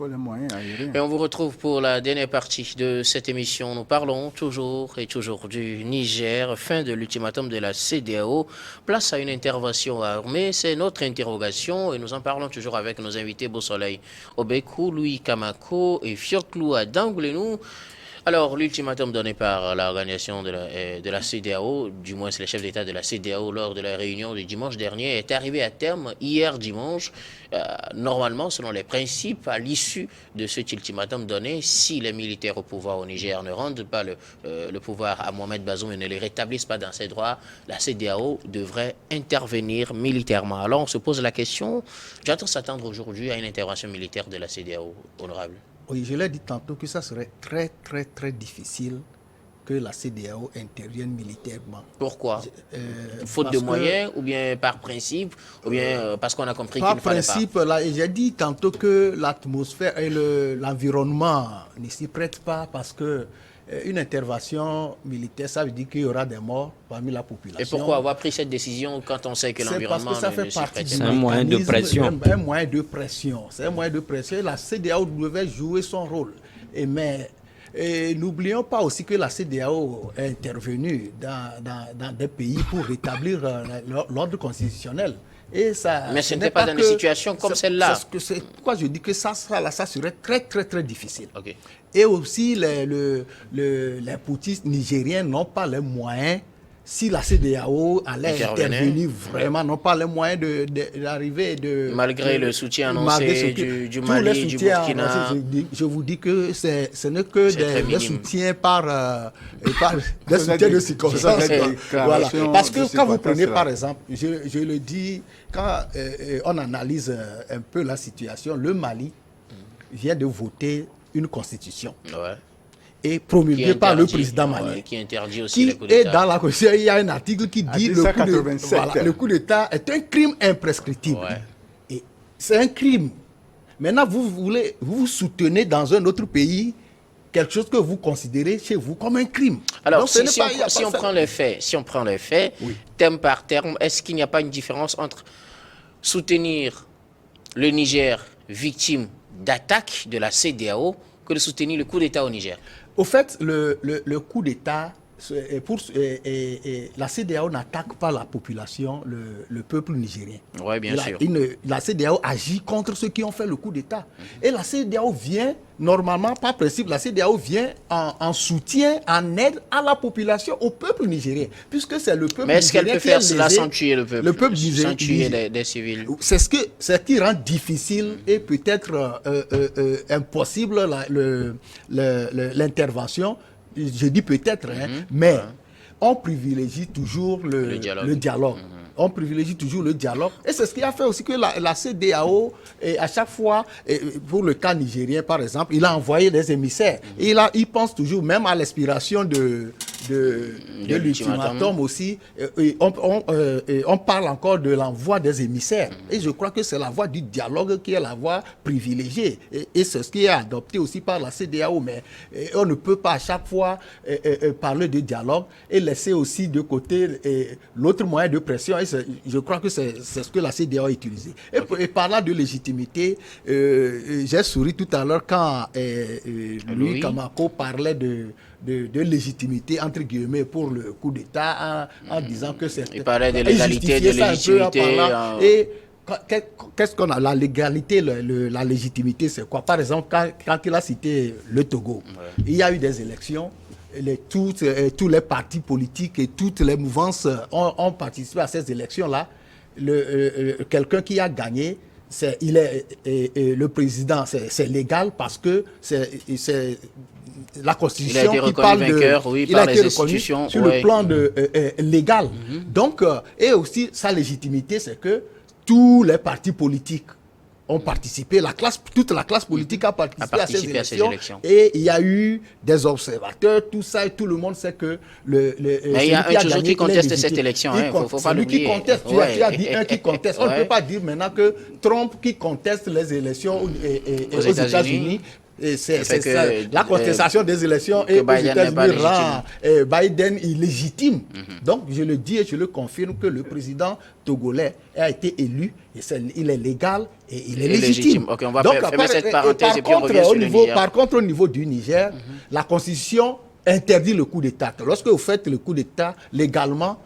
pas les moyens aériens. Et on vous retrouve pour la dernière partie de cette émission. Nous parlons toujours et toujours du Niger, fin de l'ultimatum de la CEDEAO, place à une intervention armée. C'est notre interrogation et nous en parlons toujours avec nos invités Beau Soleil Obekou, Louis Kamako et Fioclou Adangoulenou. Alors, l'ultimatum donné par l'organisation de la CEDEAO, du moins c'est le chef d'État de la CEDEAO lors de la réunion du dimanche dernier, est arrivé à terme hier dimanche. Normalement, selon les principes, à l'issue de cet ultimatum donné, si les militaires au pouvoir au Niger ne rendent pas le pouvoir à Mohamed Bazoum et ne les rétablissent pas dans ses droits, la CEDEAO devrait intervenir militairement. Alors, on se pose la question, j'attends s'attendre aujourd'hui à une intervention militaire de la CEDEAO, honorable. Oui, je l'ai dit tantôt que ça serait très, très, très difficile que la CEDEAO intervienne militairement. Pourquoi? Faute de moyens, ou bien par principe, ou bien parce qu'on a compris qu'il ne fallait pas? Par principe, là, j'ai dit tantôt que l'atmosphère et l'environnement ne s'y prêtent pas parce que une intervention militaire, ça veut dire qu'il y aura des morts parmi la population. Et pourquoi avoir pris cette décision quand on sait que l'environnement ne s'y prête pas? C'est un moyen de pression. Un moyen de pression. C'est un moyen de pression. La CEDEAO devait jouer son rôle. Et n'oublions pas aussi que la CEDEAO est intervenue dans des pays pour rétablir l'ordre constitutionnel. Et ça, mais ce n'était pas dans des situations comme celle-là. C'est pourquoi je dis que ça serait très, très, très difficile. Okay. Et aussi, les poutistes nigériens n'ont pas les moyens, si la CEDEAO allait intervenir vraiment, n'ont pas les moyens d'arriver malgré le soutien annoncé du Mali, du Burkina. Je vous dis que ce n'est que des soutiens des soutiens de circonstances. Voilà. Parce que quand vous prenez par exemple, je le dis, quand on analyse un peu la situation, le Mali vient de voter une constitution. Ouais. Et promulguée par le président malien. Qui interdit aussi les coups d'État. Et dans la constitution, il y a un article qui dit le coup d'État est un crime imprescriptible. Ouais. Et c'est un crime. Maintenant, vous soutenez dans un autre pays quelque chose que vous considérez chez vous comme un crime. Alors, si on prend les faits, oui, terme par terme, est-ce qu'il n'y a pas une différence entre soutenir le Niger victime d'attaque de la CEDEAO que de soutenir le coup d'État au Niger? Au fait, le coup d'État, la CEDEAO n'attaque pas la population, le peuple nigérien. Oui, bien sûr. La CEDEAO agit contre ceux qui ont fait le coup d'État. Et la CEDEAO vient, normalement, par principe, la CEDEAO vient en soutien, en aide à la population, au peuple nigérien. Puisque c'est le peuple nigérien. Mais est-ce qu'elle peut faire cela sans tuer le peuple? Le peuple nigérien. Sans tuer des civils. C'est ce qui rend difficile et peut-être impossible l'intervention. Je dis peut-être, mais on privilégie toujours le dialogue. On privilégie toujours le dialogue. Et c'est ce qui a fait aussi que la CEDEAO, à chaque fois, pour le cas nigérien par exemple, il a envoyé des émissaires. Et il pense toujours, même à l'expiration de l'ultimatum aussi, on parle encore de l'envoi des émissaires. Et je crois que c'est la voie du dialogue qui est la voie privilégiée. Et c'est ce qui est adopté aussi par la CEDEAO. Mais on ne peut pas à chaque fois parler de dialogue et laisser aussi de côté l'autre moyen de pression. Et je crois que c'est ce que la CEDEAO a utilisé. Et parlant de légitimité, j'ai souri tout à l'heure quand Louis Kamako parlait de légitimité, entre guillemets, pour le coup d'État, en disant que c'est... Il parlait de légalité, de légitimité. Et qu'est-ce qu'on a? La légalité, la légitimité, c'est quoi? Par exemple, quand il a cité le Togo, il y a eu des élections. Tous les partis politiques et toutes les mouvances ont participé à ces élections-là. Quelqu'un qui a gagné, le président, c'est légal parce que c'est la Constitution qui parle vainqueur, il a été reconnu sur le plan légal. Donc, et aussi sa légitimité, c'est que tous les partis politiques ont participé, toute la classe politique a participé à ces élections. Et il y a eu des observateurs, tout ça, et tout le monde sait que mais il y a un toujours qui conteste cette élection, il ne faut pas l'oublier. Tu as dit un qui conteste. On ne peut pas dire maintenant que Trump qui conteste les élections aux États-Unis la contestation des élections et aux États-Unis rend Biden illégitime. Donc, je le dis et je le confirme que le président togolais a été élu, et il est légal et il est légitime. Okay, on va fermer cette parenthèse et puis on revient sur le Niger. Par contre, au niveau du Niger, la Constitution interdit le coup d'État. Lorsque vous faites le coup d'État, légalement,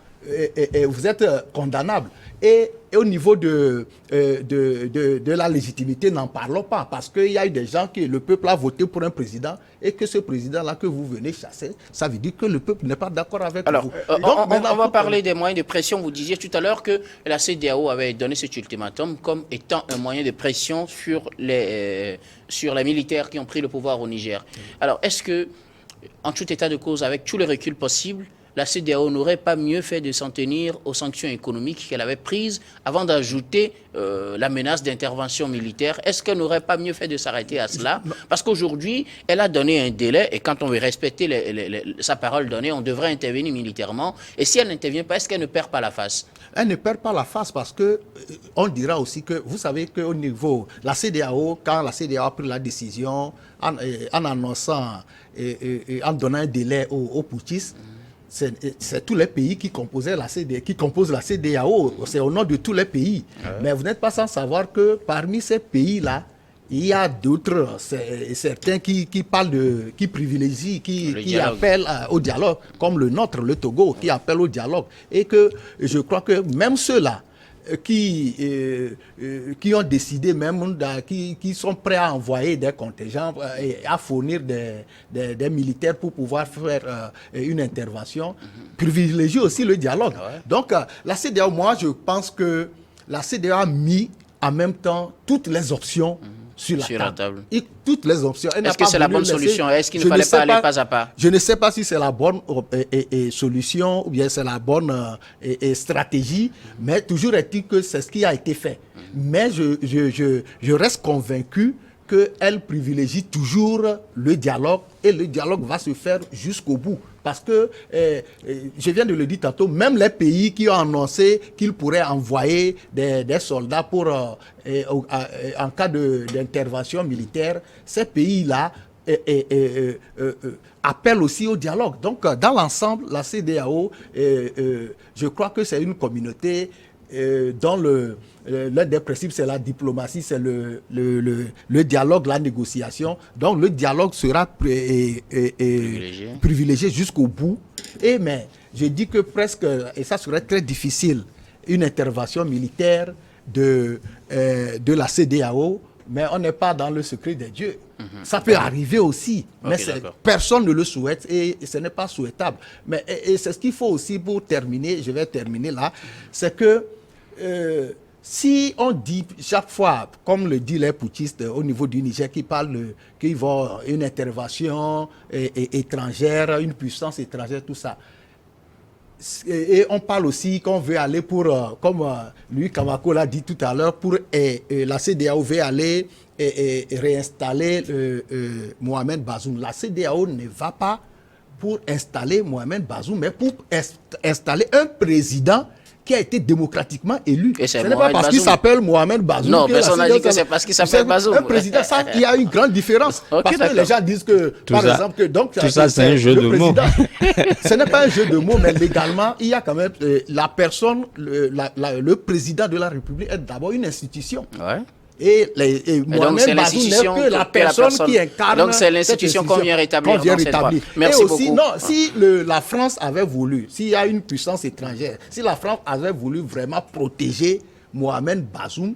vous êtes condamnable. Et au niveau de la légitimité, n'en parlons pas, parce qu'il y a eu des gens que le peuple a voté pour un président et que ce président-là que vous venez chasser, ça veut dire que le peuple n'est pas d'accord avec vous. Donc, on va parler des moyens de pression. Vous disiez tout à l'heure que la CEDEAO avait donné cet ultimatum comme étant un moyen de pression sur les militaires qui ont pris le pouvoir au Niger. Alors, est-ce que, en tout état de cause, avec tous les reculs possibles, la CEDEAO n'aurait pas mieux fait de s'en tenir aux sanctions économiques qu'elle avait prises avant d'ajouter la menace d'intervention militaire? Est-ce qu'elle n'aurait pas mieux fait de s'arrêter à cela? Parce qu'aujourd'hui, elle a donné un délai et quand on veut respecter sa parole donnée, on devrait intervenir militairement. Et si elle n'intervient pas, est-ce qu'elle ne perd pas la face? Elle ne perd pas la face parce que on dira aussi que, vous savez qu'au niveau, la CEDEAO, quand la CEDEAO a pris la décision en annonçant et en donnant un délai aux putschistes, c'est tous les pays qui composent la CEDEAO. C'est au nom de tous les pays. Mais vous n'êtes pas sans savoir que parmi ces pays-là, il y a d'autres, certains qui parlent qui privilégient, qui appellent au dialogue, comme le nôtre, le Togo, qui appelle au dialogue. Et que je crois que même ceux-là, qui ont décidé même, qui sont prêts à envoyer des contingents et à fournir des militaires pour pouvoir faire une intervention, privilégient aussi le dialogue. Donc, la CEDEAO, moi, je pense que la CEDEAO a mis en même temps toutes les options sur la table. Et toutes les options. Est-ce que c'est la bonne solution? Est-ce qu'il ne fallait pas aller pas à pas? Je ne sais pas si c'est la bonne solution ou bien c'est la bonne stratégie, mais toujours est-il que c'est ce qui a été fait. Mais je reste convaincu qu'elle privilégie toujours le dialogue et le dialogue va se faire jusqu'au bout. Parce que, je viens de le dire tantôt, même les pays qui ont annoncé qu'ils pourraient envoyer des soldats pour, en cas d'intervention militaire, ces pays-là appellent aussi au dialogue. Donc, dans l'ensemble, la CEDEAO, je crois que c'est une communauté dont l'un des principes, c'est la diplomatie, c'est le dialogue, la négociation. Donc, le dialogue sera privilégié jusqu'au bout. Mais je dis que presque, et ça serait très difficile, une intervention militaire de la CEDEAO, mais on n'est pas dans le secret des dieux. Ça peut arriver aussi, mais personne ne le souhaite et ce n'est pas souhaitable. Mais c'est ce qu'il faut aussi pour terminer, je vais terminer là, c'est que si on dit chaque fois, comme le disent les putschistes au niveau du Niger, qui parlent qu'ils vont une intervention étrangère, une puissance étrangère, tout ça. Et on parle aussi qu'on veut aller pour, comme Louis Kamako l'a dit tout à l'heure, pour la CEDEAO veut aller réinstaller Mohamed Bazoum. La CEDEAO ne va pas pour installer Mohamed Bazoum, mais pour installer un président qui a été démocratiquement élu. Ce n'est pas parce qu'il s'appelle Mohamed Bazoum. Non, personne n'a dit que c'est parce qu'il s'appelle Bazoum. Un président, ça, il y a une grande différence. Parce que les gens disent que, par exemple, que donc, tout ça, c'est un jeu de mots. Ce n'est pas un jeu de mots, mais légalement, il y a quand même la personne, le président de la République est d'abord une institution. Ouais. Et Mohamed Bazoum n'est que la personne qui incarne. Donc c'est l'institution qu'on vient rétablir. Merci beaucoup. Non, si la France avait voulu, s'il y a une puissance étrangère, si la France avait voulu vraiment protéger Mohamed Bazoum,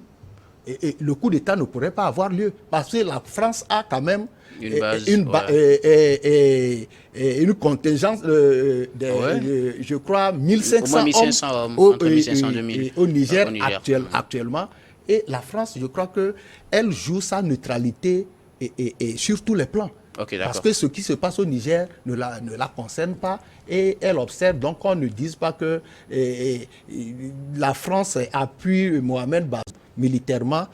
le coup d'État ne pourrait pas avoir lieu. Parce que la France a quand même une contingence je crois, 1500 hommes au Niger actuellement. Et la France, je crois qu'elle joue sa neutralité et sur tous les plans. Parce que ce qui se passe au Niger ne la concerne pas et elle observe. Donc on ne dise pas que la France appuie Mohamed Bazoum militairement.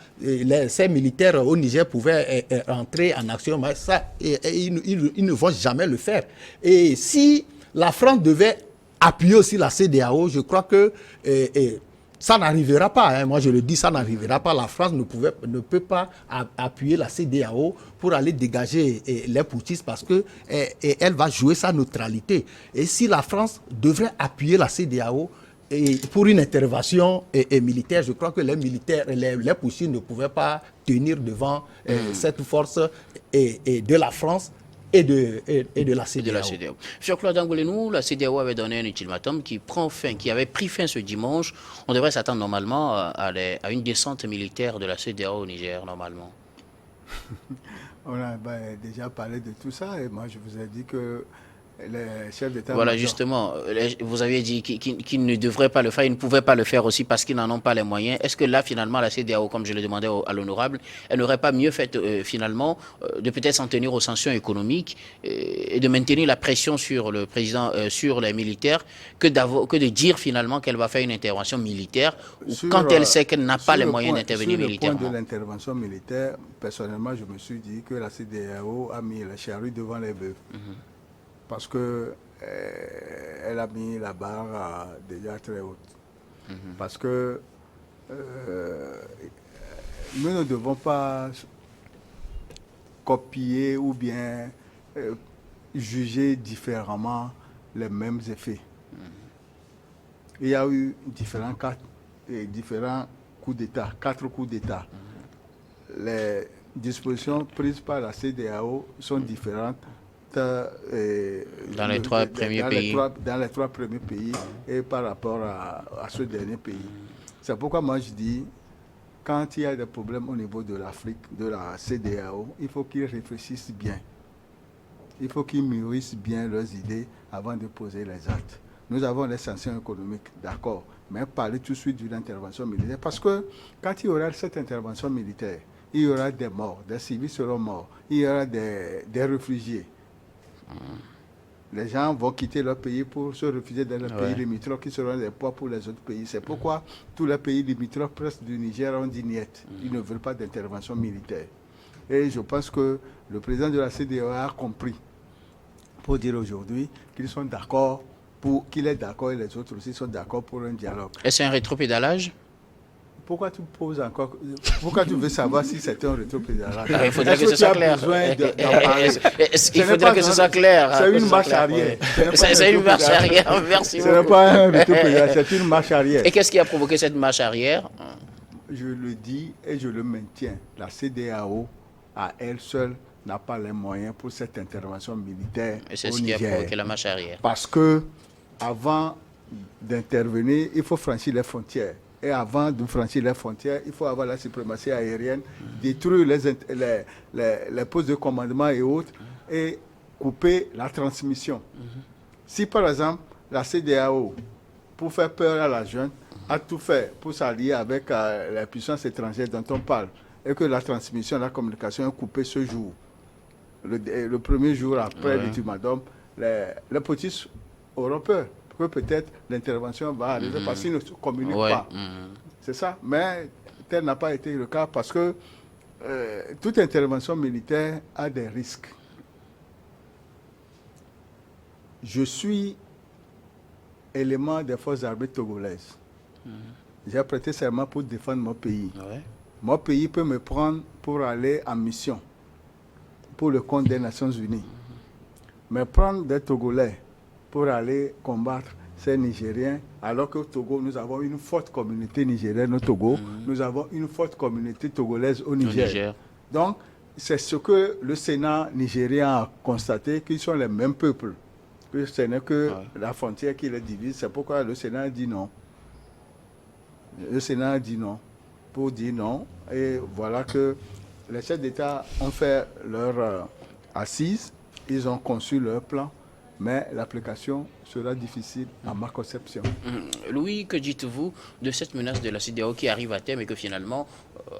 Ces militaires au Niger pouvaient entrer en action, mais ça, ils ne vont jamais le faire. Et si la France devait appuyer aussi la CEDEAO, je crois que Ça n'arrivera pas, hein. Moi je le dis, ça n'arrivera pas. La France ne peut pas appuyer la CEDEAO pour aller dégager les putschistes parce qu'elle va jouer sa neutralité. Et si la France devrait appuyer la CEDEAO pour une intervention militaire, je crois que les militaires, les putschistes ne pouvaient pas tenir devant cette force de la France et de la CEDEAO. Sur Claude Angoulé-Nou, la CEDEAO avait donné un ultimatum qui avait pris fin ce dimanche. On devrait s'attendre normalement à une descente militaire de la CEDEAO au Niger, normalement. On a déjà parlé de tout ça et moi je vous ai dit que les chefs d'État... Voilà, justement, vous aviez dit qu'ils ne devraient pas le faire, ils ne pouvaient pas le faire aussi parce qu'ils n'en ont pas les moyens. Est-ce que là, finalement, la CEDEAO, comme je le demandais à l'honorable, elle n'aurait pas mieux fait, finalement, de peut-être s'en tenir aux sanctions économiques et de maintenir la pression sur le président, sur les militaires, que de dire finalement qu'elle va faire une intervention militaire quand elle sait qu'elle n'a pas les moyens d'intervenir militairement? Sur le point de l'intervention militaire, personnellement, je me suis dit que la CEDEAO a mis la charrue devant les bœufs. Parce qu'elle a mis la barre déjà très haute. Parce que nous ne devons pas copier ou bien juger différemment les mêmes effets. Il y a eu différents coups d'État, 4 coups d'État. Les dispositions prises par la CEDEAO sont différentes dans les 3 premiers pays. Dans les 3 premiers pays et par rapport à ce dernier pays. C'est pourquoi moi je dis, quand il y a des problèmes au niveau de l'Afrique, de la CEDEAO, il faut qu'ils réfléchissent bien. Il faut qu'ils mûrissent bien leurs idées avant de poser les actes. Nous avons les sanctions économiques, d'accord, mais parler tout de suite d'une intervention militaire. Parce que quand il y aura cette intervention militaire, il y aura des morts, des civils seront morts, il y aura des réfugiés. Les gens vont quitter leur pays pour se réfugier dans les pays limitrophes qui seront des poids pour les autres pays. C'est pourquoi tous les pays limitrophes presque du Niger ont dit niet. Ils ne veulent pas d'intervention militaire. Et je pense que le président de la CEDEAO a compris pour dire aujourd'hui qu'ils sont d'accord, qu'il est d'accord et les autres aussi sont d'accord pour un dialogue. Est-ce un rétropédalage? Pourquoi tu poses encore? Pourquoi tu veux savoir si c'est un rétropédalage? Il faudrait que ce soit clair. Il faudrait que ce soit clair. C'est une marche arrière. C'est une marche arrière. Merci beaucoup. Ce n'est pas un rétropédalage, c'est une marche arrière. Et qu'est-ce qui a provoqué cette marche arrière? Je le dis et je le maintiens. La CEDEAO, à elle seule, n'a pas les moyens pour cette intervention militaire. Et c'est ce qui a provoqué la marche arrière. Parce que avant d'intervenir, il faut franchir les frontières. Et avant de franchir les frontières, il faut avoir la suprématie aérienne, détruire les postes de commandement et autres, et couper la transmission. Si par exemple, la CEDEAO, pour faire peur à la junte, a tout fait pour s'allier avec les puissances étrangères dont on parle, et que la transmission, la communication est coupée ce jour, le premier jour après l'ultimatum, les petits auront peur que peut-être l'intervention va arriver parce qu'ils ne communiquent pas. C'est ça. Mais tel n'a pas été le cas parce que toute intervention militaire a des risques. Je suis élément des forces armées togolaises. J'ai prêté serment pour défendre mon pays. Mon pays peut me prendre pour aller en mission pour le compte des Nations Unies. Mais prendre des Togolais pour aller combattre ces Nigériens, alors qu'au Togo, nous avons une forte communauté nigérienne au Togo, nous avons une forte communauté togolaise au Niger. Donc, c'est ce que le Sénat nigérien a constaté, qu'ils sont les mêmes peuples. Que ce n'est que la frontière qui les divise. C'est pourquoi le Sénat a dit non. Le Sénat a dit non. Pour dire non. Et voilà que les chefs d'État ont fait leur assise, ils ont conçu leur plan. Mais l'application sera difficile à ma conception. Louis, que dites-vous de cette menace de la CEDEAO qui arrive à terme et que finalement,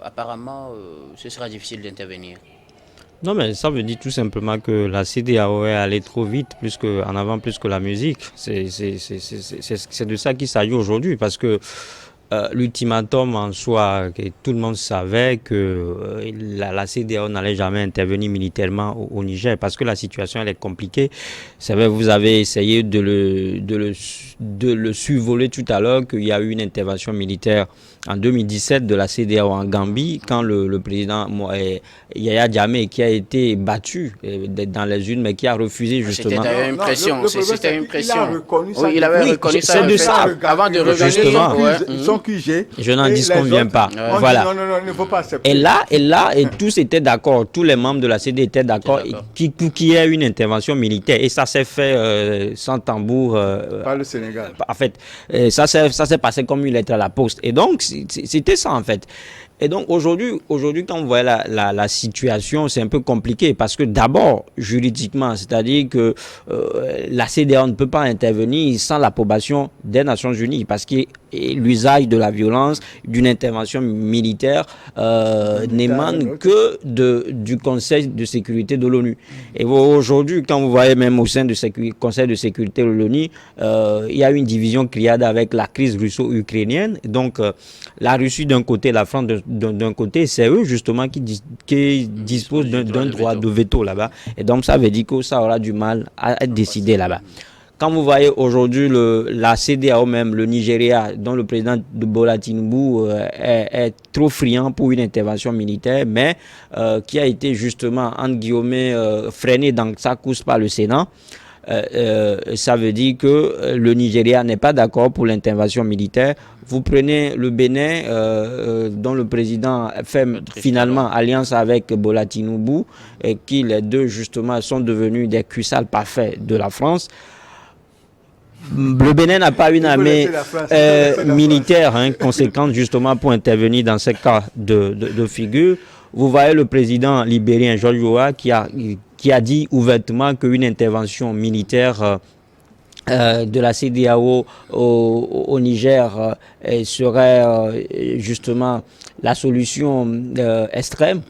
apparemment, ce sera difficile d'intervenir? Non, mais ça veut dire tout simplement que la CEDEAO est allée trop vite, en avant plus que la musique. C'est de ça qu'il s'agit aujourd'hui parce que l'ultimatum en soi, que tout le monde savait que la CEDEAO n'allait jamais intervenir militairement au Niger parce que la situation elle est compliquée. C'est vrai, vous avez essayé de le survoler tout à l'heure qu'il y a eu une intervention militaire en 2017 de la CEDEAO en Gambie quand le président Yahya Jammeh qui a été battu dans les urnes mais qui a refusé justement. C'était une pression. C'était une pression. Il avait reconnu ça. C'est de ça. Avant de revenir. Justement. Son QG. Je n'en disconviens pas. Voilà. Non, il ne faut pas accepter. Et là, tous étaient d'accord. Tous les membres de la CEDEAO étaient d'accord qu'il y ait une intervention militaire. Et ça s'est fait sans tambour. Par le Sénégal. En fait, ça s'est passé comme une lettre à la poste. Et donc, c'était ça en fait. Et donc aujourd'hui, quand vous voyez la situation, c'est un peu compliqué parce que d'abord, juridiquement, c'est-à-dire que la CEDEAO ne peut pas intervenir sans l'approbation des Nations Unies parce que l'usage de la violence, d'une intervention militaire n'émane que du Conseil de sécurité de l'ONU. Et aujourd'hui, quand vous voyez même au sein du Conseil de sécurité de l'ONU, il y a une division criarde avec la crise russo-ukrainienne. Donc, la Russie d'un côté, la France d'un côté, c'est eux justement qui disposent d'un droit de veto là-bas. Et donc, ça veut dire que ça aura du mal à être décidé là-bas. Quand vous voyez aujourd'hui la CEDEAO même, le Nigeria, dont le président de Bola Tinubu est trop friand pour une intervention militaire, mais qui a été justement, entre guillemets, freiné dans sa course par le Sénat, ça veut dire que le Nigeria n'est pas d'accord pour l'intervention militaire. Vous prenez le Bénin, dont le président fait finalement alliance avec Bola Tinubu, et qui les deux justement sont devenus des cuissards parfaits de la France. Le Bénin n'a pas une armée militaire conséquente justement pour intervenir dans ces cas de figure. Vous voyez le président libérien George Weah qui a dit ouvertement qu'une intervention militaire de la CEDEAO au Niger serait justement la solution extrême.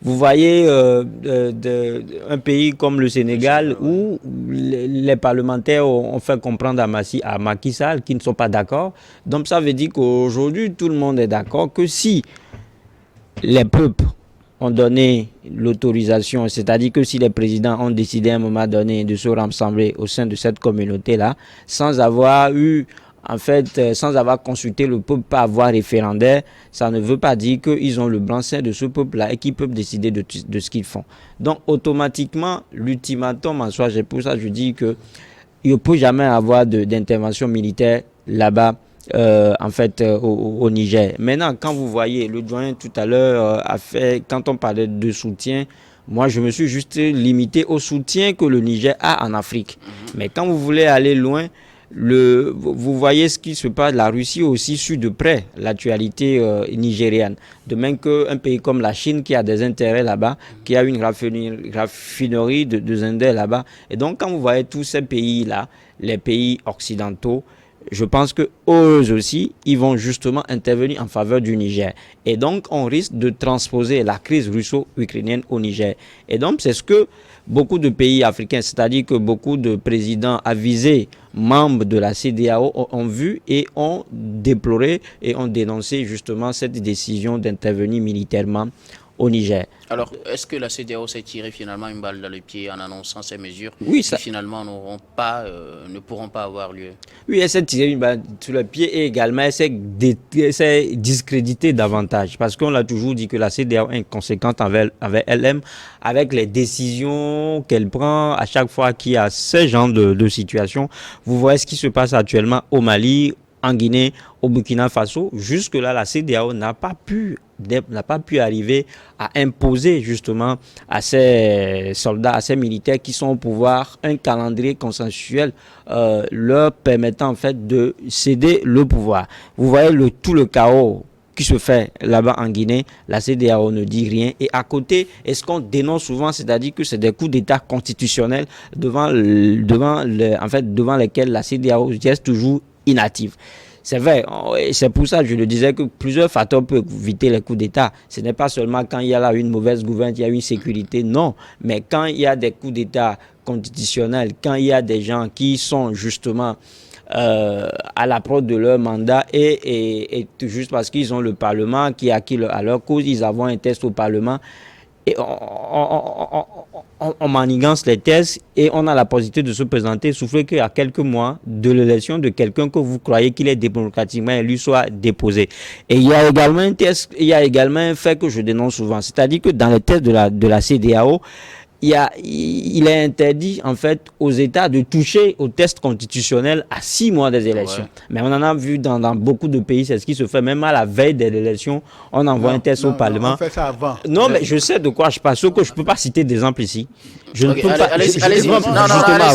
Vous voyez un pays comme le Sénégal où les parlementaires ont fait comprendre à Macky Sall qu'ils ne sont pas d'accord. Donc ça veut dire qu'aujourd'hui, tout le monde est d'accord que si les peuples ont donné l'autorisation, c'est-à-dire que si les présidents ont décidé à un moment donné de se rassembler au sein de cette communauté-là, sans avoir consulté le peuple par voie référendaire, ça ne veut pas dire qu'ils ont le blanc-seing de ce peuple-là et qu'ils peuvent décider de ce qu'ils font. Donc, automatiquement, l'ultimatum en soi, c'est pour ça que je dis qu'il ne peut jamais avoir d'intervention militaire là-bas, au Niger. Maintenant, quand vous voyez, le doyen tout à l'heure quand on parlait de soutien, moi, je me suis juste limité au soutien que le Niger a en Afrique. Mais quand vous voulez aller loin, vous voyez ce qui se passe. La Russie aussi suit de près l'actualité nigériane. De même qu'un pays comme la Chine qui a des intérêts là-bas, qui a une raffinerie de Zender là-bas. Et donc, quand vous voyez tous ces pays-là, les pays occidentaux, je pense que eux aussi, ils vont justement intervenir en faveur du Niger. Et donc, on risque de transposer la crise russo-ukrainienne au Niger. Et donc, c'est ce que beaucoup de pays africains, c'est-à-dire que beaucoup de présidents avisés, membres de la CEDEAO, ont vu et ont déploré et ont dénoncé justement cette décision d'intervenir militairement au Niger. Alors, est-ce que la CEDEAO s'est tiré finalement une balle dans le pied en annonçant ces mesures qui finalement ne pourront pas avoir lieu? Oui, elle s'est tiré une balle sur le pied et également elle s'est discréditée davantage parce qu'on l'a toujours dit que la CEDEAO est inconséquente avec elle-même, avec les décisions qu'elle prend à chaque fois qu'il y a ce genre de situation. Vous voyez ce qui se passe actuellement au Mali, en Guinée, au Burkina Faso. Jusque-là, la CEDEAO n'a pas pu arriver à imposer justement à ces soldats, à ces militaires qui sont au pouvoir, un calendrier consensuel leur permettant en fait de céder le pouvoir. Vous voyez tout le chaos qui se fait là-bas en Guinée, la CEDEAO ne dit rien. Et à côté, est-ce qu'on dénonce souvent, c'est-à-dire que c'est des coups d'État constitutionnels devant lesquels la CEDEAO reste toujours inactive. C'est vrai, c'est pour ça que je le disais que plusieurs facteurs peuvent éviter les coups d'État. Ce n'est pas seulement quand il y a là une mauvaise gouvernance, il y a une sécurité, non. Mais quand il y a des coups d'État constitutionnels, quand il y a des gens qui sont justement à l'approche de leur mandat et tout juste parce qu'ils ont le Parlement qui est acquis à leur cause, ils avons un test au Parlement et on manigance les tests et on a la possibilité de se présenter, souffler qu'à quelques mois de l'élection de quelqu'un que vous croyez qu'il est démocratiquement élu soit déposé. Et il y a également un test, il y a également un fait que je dénonce souvent, c'est-à-dire que dans les tests de la CEDEAO, il est interdit en fait aux États de toucher au test constitutionnel à 6 mois des élections. Ouais. Mais on en a vu dans beaucoup de pays, c'est ce qui se fait même à la veille des élections, on envoie un test au Parlement. On fait ça avant. Non, mais je sais de quoi je parle, sauf que je ne peux pas citer d'exemple ici. Je ne peux pas. Allez-y. Justement,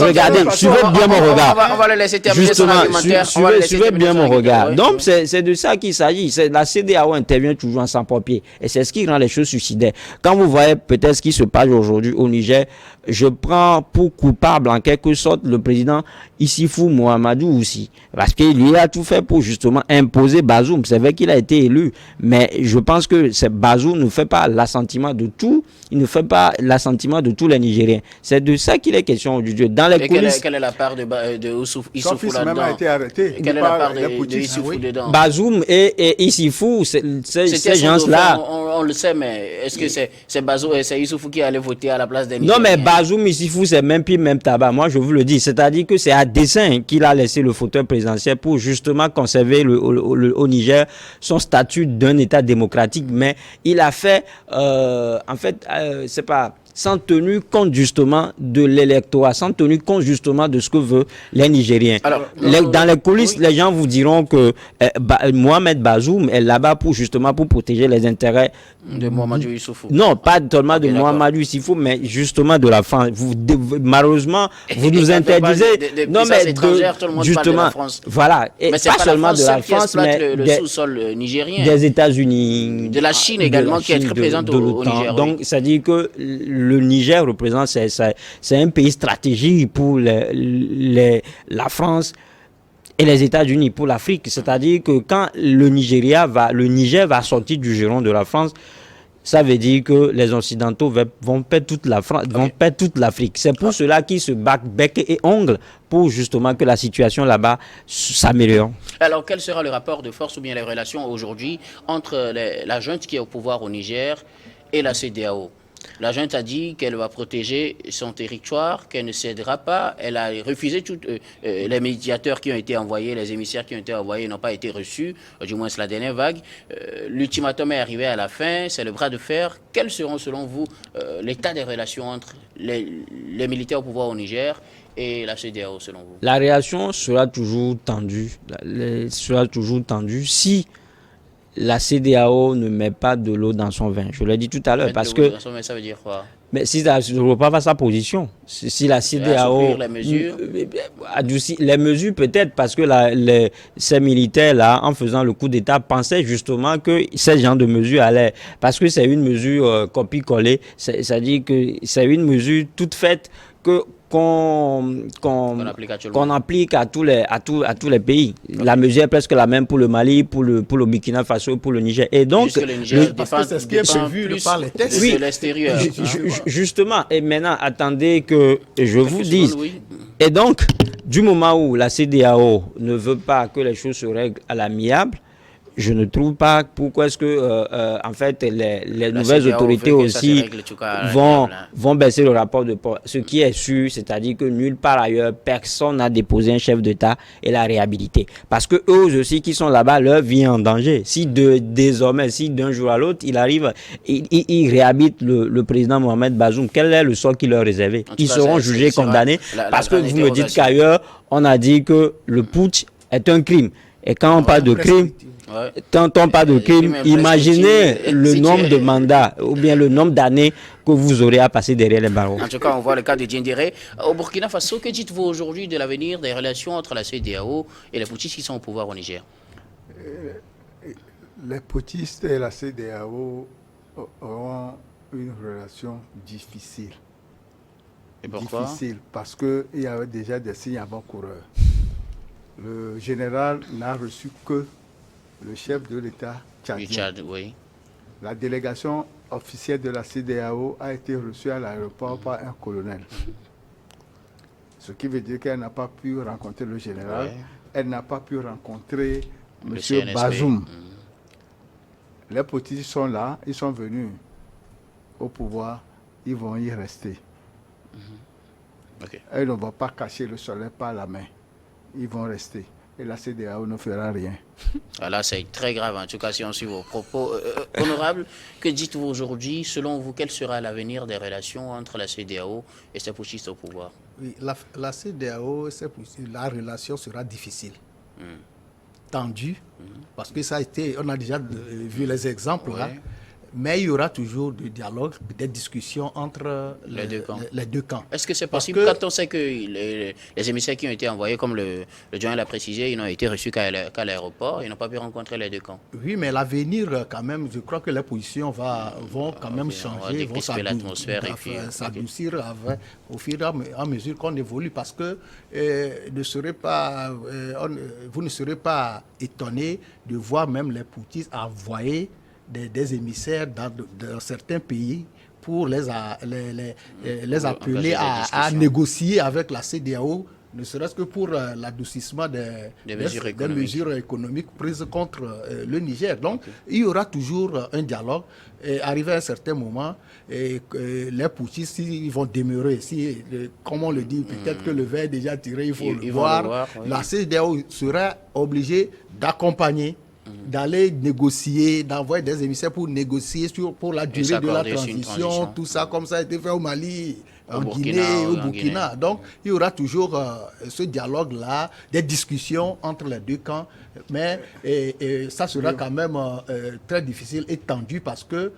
regardez, suivez bien mon regard. On va le laisser terminer son argumentaire. Suivez bien mon regard. Donc, c'est de ça qu'il s'agit. La CEDEAO intervient toujours en sans-papier. Et c'est ce qui rend les choses suicidaires. Quand vous voyez peut-être ce qui se passe aujourd'hui au Niger, je prends pour coupable en quelque sorte le président Issoufou Mahamadou aussi. Parce qu'il lui a tout fait pour justement imposer Bazoum. C'est vrai qu'il a été élu. Mais je pense que Bazoum ne fait pas l'assentiment de tout. Il ne fait pas l'assentiment de tous les Nigériens. C'est de ça qu'il est question aujourd'hui. Dans les coulisses... Quelle est la part de Issoufou là-dedans? Son fils même a été arrêté. Quelle est la part de Issoufou dedans? Bazoum et Issoufou, ces gens-là... On le sait, mais est-ce que c'est Bazoum et c'est Issoufou qui allait voter à la place des Nigériens? Non, mais Bazoum, Issoufou, c'est même pire, même tabac. Moi, je vous le dis. C'est-à-dire que c'est à dessein qu'il a laissé le fauteuil présidentiel pour justement conserver au Niger son statut d'un État démocratique. Mais il a fait, en fait, c'est pas... sans tenir compte justement de l'électorat, sans tenir compte justement de ce que veulent les Nigériens. Alors, dans les coulisses, les gens vous diront que Mohamed Bazoum est là-bas pour justement pour protéger les intérêts de Mahamadou Issoufou. Non, pas seulement de Mahamadou Issoufou, mais justement de la France. Malheureusement, vous nous interdisez. Non, mais justement, de la France. Voilà, et mais pas seulement de la France, mais le sous-sol nigérien, des États-Unis, de la Chine également, qui est très présente au Niger. Donc, ça dit que le Niger représente, c'est un pays stratégique pour la France et les États-Unis, pour l'Afrique. C'est-à-dire que quand le Niger va sortir du giron de la France, ça veut dire que les Occidentaux vont perdre toute la France, vont perdre toute l'Afrique. C'est pour cela qu'ils se battent bec et ongle pour justement que la situation là-bas s'améliore. Alors, quel sera le rapport de force ou bien les relations aujourd'hui entre la junte qui est au pouvoir au Niger et la CEDEAO? La junte a dit qu'elle va protéger son territoire, qu'elle ne cédera pas. Elle a refusé toutes les médiateurs qui ont été envoyés, les émissaires qui ont été envoyés n'ont pas été reçus, du moins c'est la dernière vague. L'ultimatum est arrivé à la fin, c'est le bras de fer. Quels seront selon vous l'état des relations entre les militaires au pouvoir au Niger et la CEDEAO selon vous? La relation sera toujours tendue, si la CEDEAO ne met pas de l'eau dans son vin. Je l'ai dit tout à l'heure. Parce que. Ça veut dire quoi? Mais si ça ne reprend pas sa position, si la CEDEAO adoucit les mesures, peut-être parce que ces militaires-là, en faisant le coup d'État, pensaient justement que ce genre de mesures allaient. Parce que c'est une mesure copie-collée, c'est-à-dire que c'est une mesure toute faite qu'on applique à tous les pays. Okay. La mesure est presque la même pour le Mali, pour le Burkina Faso, pour le Niger. Et donc, parce que c'est ce qui est prévu par les tests. Oui, de l'extérieur. Justement, et maintenant, attendez que je vous dise. Oui. Et donc, du moment où la CEDEAO ne veut pas que les choses se règlent à l'amiable, je ne trouve pas pourquoi est-ce que, en fait, les nouvelles autorités aussi vont baisser le rapport de force. Ce qui est sûr, c'est-à-dire que nulle part ailleurs, personne n'a déposé un chef d'État et l'a réhabilité. Parce que eux aussi qui sont là-bas, leur vie est en danger. Si désormais, si d'un jour à l'autre, il arrive, il réhabilite le président Mohamed Bazoum, quel est le sort qui leur est réservé? Ils seront jugés, condamnés, parce que vous me dites qu'ailleurs, on a dit que le putsch est un crime. Et quand on parle de crime, quand on parle de crime, imaginez le nombre de mandats ou bien le nombre d'années que vous aurez à passer derrière les barreaux. En tout cas, on voit le cas de Diendéré. Au Burkina Faso, que dites-vous aujourd'hui de l'avenir des relations entre la CEDEAO et les putschistes qui sont au pouvoir au Niger? Les putschistes et la CEDEAO auront une relation difficile. Et pourquoi? Difficile, parce qu'il y avait déjà des signes avant-coureurs. Le général n'a reçu que le chef de l'État tchadien. Oui. La délégation officielle de la CEDEAO a été reçue à l'aéroport par un colonel. Ce qui veut dire qu'elle n'a pas pu rencontrer le général elle n'a pas pu rencontrer Le M. CNSP. Bazoum. Les politiciens sont là, ils sont venus au pouvoir, ils vont y rester. Okay. Elle ne va pas cacher le soleil par la main. Ils vont rester. Et la CEDEAO ne fera rien. Là, c'est très grave, en tout cas, si on suit vos propos. Honorable, que dites-vous aujourd'hui? Selon vous, quel sera l'avenir des relations entre la CEDEAO et ses putschistes au pouvoir? Oui, la CEDEAO, la relation sera difficile, tendue, parce que ça a été, on a déjà vu les exemples là. Mais il y aura toujours du dialogue, des discussions entre les deux camps. Est-ce que c'est possible quand on sait que les émissaires qui ont été envoyés, comme le joint l'a précisé, ils n'ont été reçus qu'à l'aéroport, ils n'ont pas pu rencontrer les deux camps? Oui, mais l'avenir, quand même, je crois que les positions vont quand même changer, vont s'adoucir au fur et à mesure qu'on évolue, parce que vous ne serez pas étonné de voir même les putschistes envoyer des émissaires dans certains pays pour les appeler à négocier avec la CEDEAO, ne serait-ce que pour l'adoucissement des mesures économiques prises contre le Niger. Donc, il y aura toujours un dialogue. Et arrivé à un certain moment, les putschistes, ils vont demeurer. Comme on le dit, peut-être que le verre est déjà tiré, il faut le voir. Oui. La CEDEAO sera obligée d'accompagner, d'aller négocier, d'envoyer des émissaires pour négocier pour la durée de la transition, tout ça, comme ça a été fait au Mali, en Guinée, au Burkina. Donc, il y aura toujours ce dialogue-là, des discussions entre les deux camps, mais ça sera quand même très difficile et tendu, parce que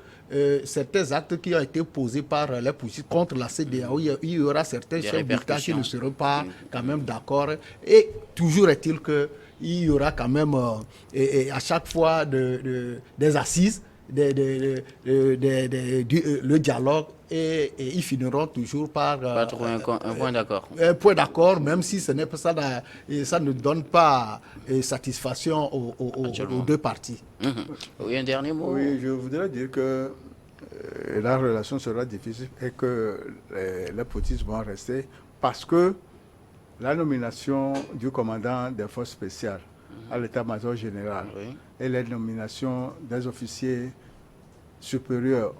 certains actes qui ont été posés par les putschistes contre la CEDEAO, il y aura certains chefs d'État qui ne seront pas quand même d'accord. Et toujours est-il que il y aura quand même à chaque fois des assises, le dialogue, et ils finiront toujours par trouver un point d'accord. Un point d'accord, même si ce n'est pas ça, ça ne donne pas satisfaction aux deux parties. Oui, un dernier mot. Oui, je voudrais dire que la relation sera difficile et que les putschistes vont rester, parce que la nomination du commandant des forces spéciales à l'état-major général et les nominations des officiers supérieurs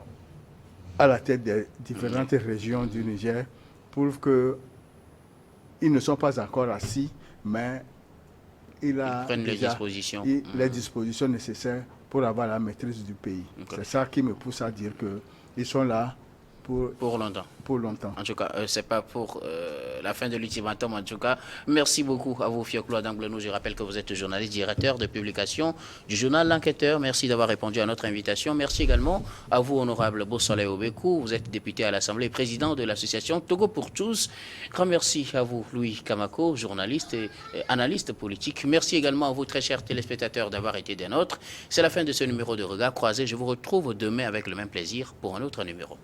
à la tête des différentes régions du Niger prouvent qu'ils ne sont pas encore assis, mais ils prennent les dispositions. Les dispositions nécessaires pour avoir la maîtrise du pays. C'est ça qui me pousse à dire qu'ils sont là pour longtemps. Pour longtemps. En tout cas, c'est pas pour la fin de l'ultimatum. En tout cas, merci beaucoup à vous, Fioclo Adanglenou. Je rappelle que vous êtes journaliste, directeur de publication du journal L'Enquêteur. Merci d'avoir répondu à notre invitation. Merci également à vous, honorable Bossolé Obekou. Vous êtes député à l'Assemblée, président de l'association Togo pour tous. Grand merci à vous, Louis Kamako, journaliste et analyste politique. Merci également à vous, très chers téléspectateurs, d'avoir été des nôtres. C'est la fin de ce numéro de Regard Croisé. Je vous retrouve demain avec le même plaisir pour un autre numéro.